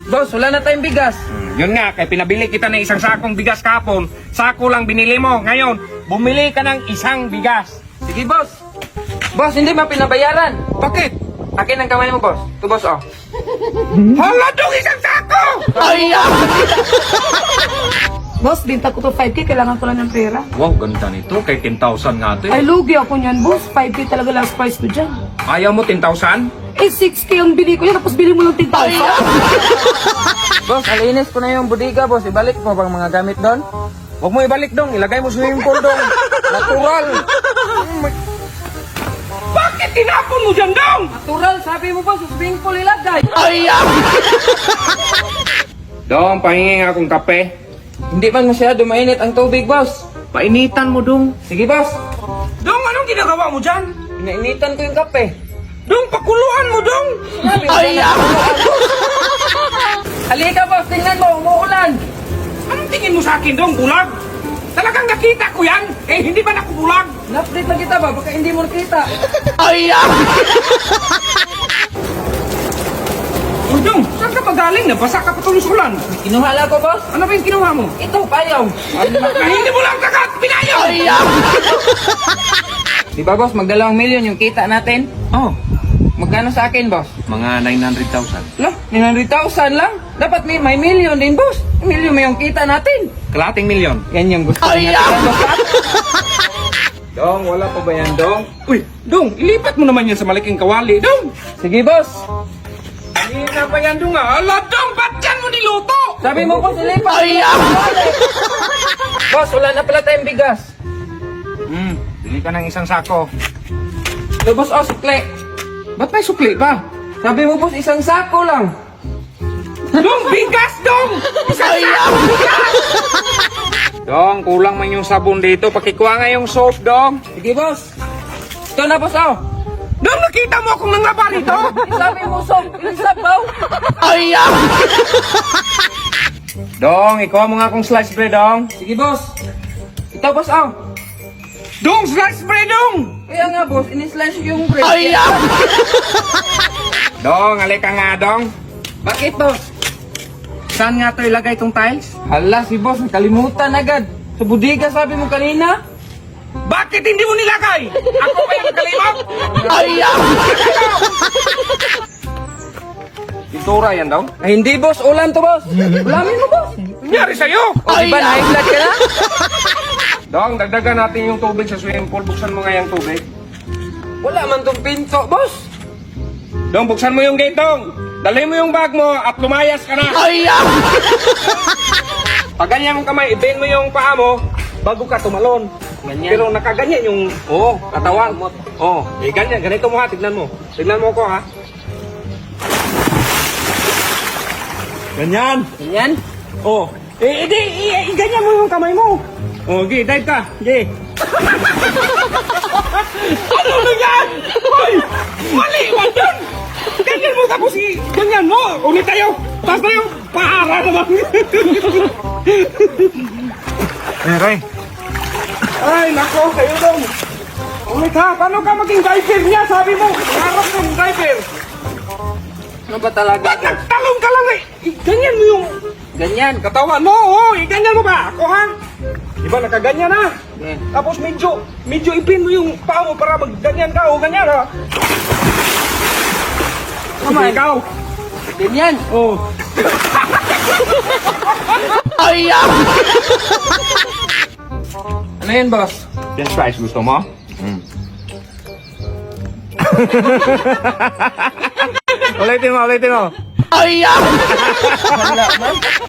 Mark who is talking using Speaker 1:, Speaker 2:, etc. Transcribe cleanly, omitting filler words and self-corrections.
Speaker 1: Boss, wala na tayong bigas.
Speaker 2: Yun nga, kaya pinabili kita ng isang sakong bigas kahapon. Sako lang binili mo. Ngayon, bumili ka ng isang bigas.
Speaker 1: Sige, boss. Boss, hindi ba pinabayaran?
Speaker 2: Bakit?
Speaker 1: Akin ang kamay mo, boss. Ito, boss, oh.
Speaker 2: Hala, dong isang sako!
Speaker 3: Boss, binta ko to 5K, kailangan ko lang ng pera.
Speaker 2: Wow, ganda nito. Kay 10,000 nga ito.
Speaker 3: Ay, lugi ako niyan, boss. 5K talaga last price ko dyan.
Speaker 2: Ayaw mo 10,000?
Speaker 3: Eh, 6K ang bili ko yan, tapos bili mo ng 10,000.
Speaker 1: Boss, alinis ko na yung bodega, boss. Ibalik mo bang mga gamit doon?
Speaker 2: Huwag mo ibalik dong. Ilagay mo sa swimming pool dong. Natural. Bakit tinapon mo dyan dong?
Speaker 1: Natural, sabi mo, boss. Sa swimming pool ilagay.
Speaker 2: Dong, pahingi nga akong kape.
Speaker 1: Hindi man masyado mainit ang tubig, boss.
Speaker 2: Painitan mo dong.
Speaker 1: Sige, boss.
Speaker 2: Dong, anong ginagawa mo dyan?
Speaker 1: Inainitan ko yung kape.
Speaker 2: Dong, pakuluan mo dong.
Speaker 1: Sabi mo, halika, boss. Tingnan mo, umuulan.
Speaker 2: Anong tingin mo sa akin dong, bulag? Talagang nakita ko yan. Eh, hindi ba nakubulag?
Speaker 1: Na-update na kita ba? Baka hindi mo nakita.
Speaker 2: Uy, dong, saan ka ba galing? Nabasa ka patulusulan.
Speaker 1: Kinuha lang ko, boss.
Speaker 2: Ano ba yung kinuha mo?
Speaker 1: Ito, payaw.
Speaker 2: Hindi mo lang kagat, pinayaw!
Speaker 1: Di ba, boss? Magdalawang milyon yung kita natin.
Speaker 2: Oh,
Speaker 1: Magkano sa akin, boss?
Speaker 2: mga 900,000.
Speaker 1: Lah, 900,000 lang. Dapat may milyon din, boss. Milyon mo yung kita natin.
Speaker 2: Kalating milyon.
Speaker 1: Yan yung gusto natin, boss.
Speaker 2: Dong, wala pa ba yan, Dong? Uy, Dong, ilipat mo naman yan sa malaking kawali, Dong!
Speaker 1: Sige, boss.
Speaker 2: Hindi na pa yan, Dong, ah. Ala, Dong, ba't yan mo niluto?
Speaker 1: Sabi mo, boss, ilipat. Boss, wala na pala tayong bigas.
Speaker 2: Bili ka ng isang sako.
Speaker 1: Ito, boss, oh, sukle.
Speaker 2: Ba't may sukli pa?
Speaker 1: Sabi mo, boss, isang sako lang.
Speaker 2: Dong, bigas, Dong! Isang sako, bigas! Dong, kulang man yung sabon dito. Pakikuha nga yung soap, Dong.
Speaker 1: Sige, boss. Ito na, boss, oh.
Speaker 2: Dong, nakita mo akong nanglaba rito?
Speaker 1: Sabi mo, soap, ilang sabaw.
Speaker 2: Dong, ikaw mo nga akong slice bread, Dong.
Speaker 1: Sige, boss. Ito, boss, oh.
Speaker 2: Dong, slice bread, Dong!
Speaker 1: Kaya nga, boss, in-slice yung bread.
Speaker 2: Dong, alika nga, Dong.
Speaker 1: Bakit, boss?
Speaker 2: Saan nga to ilagay tong tiles?
Speaker 1: Hala, si boss, nakalimutan agad. Sa bodega, sabi mo kanina.
Speaker 2: Bakit hindi mo nilagay? Ako pa yung nakalimot? Pintura yan, Dong.
Speaker 1: Ay, hindi, boss. Ulam to, boss. Ulamin mo, boss.
Speaker 2: Nangyari sa'yo?
Speaker 1: O, di ba, na-high ka na?
Speaker 2: Dong, dagdagan natin yung tubig sa swimming pool. Buksan mo nga yung tubig.
Speaker 1: Wala man tong pinto, boss.
Speaker 2: Dong, buksan mo yung gate, Dong. Dali mo yung bag mo at lumayas ka na. Pag ganyan mong kamay, ibend mo yung paa mo bago ka tumalon.
Speaker 1: Ganyan.
Speaker 2: Pero nakaganyan yung katawan. Ganyan. Ganito mo ha, tignan mo. Tignan mo ko ha. Ganyan.
Speaker 1: Ganyan?
Speaker 2: Ganyan mo yung kamay mo. Dive ka. Ano na yan? Hoy! Mali! Wag yun! Ganyan mo tapos ganyan mo! Ulit tayo! Taas tayo! Paara naman! Ray! Ay, nako! Kayo dong! Ulit ha! Paano ka maging diver niya? Sabi mo! Harap ng diver!
Speaker 1: Ano ba talaga?
Speaker 2: Ba't nagtalong ka lang eh? Ganyan mo yung
Speaker 1: Ganyan.
Speaker 2: katawan mo! Ganyan mo ba? Ako ha? Diba nakaganyan ha?
Speaker 1: Okay.
Speaker 2: Tapos medyo ipin mo yung paa mo para magganyan ka o ganyan ha?
Speaker 1: Kamay.
Speaker 2: Ikaw!
Speaker 1: Ganyan. Ano yun, boss?
Speaker 2: French fries gusto mo? Ulitin mo.
Speaker 1: Wala man.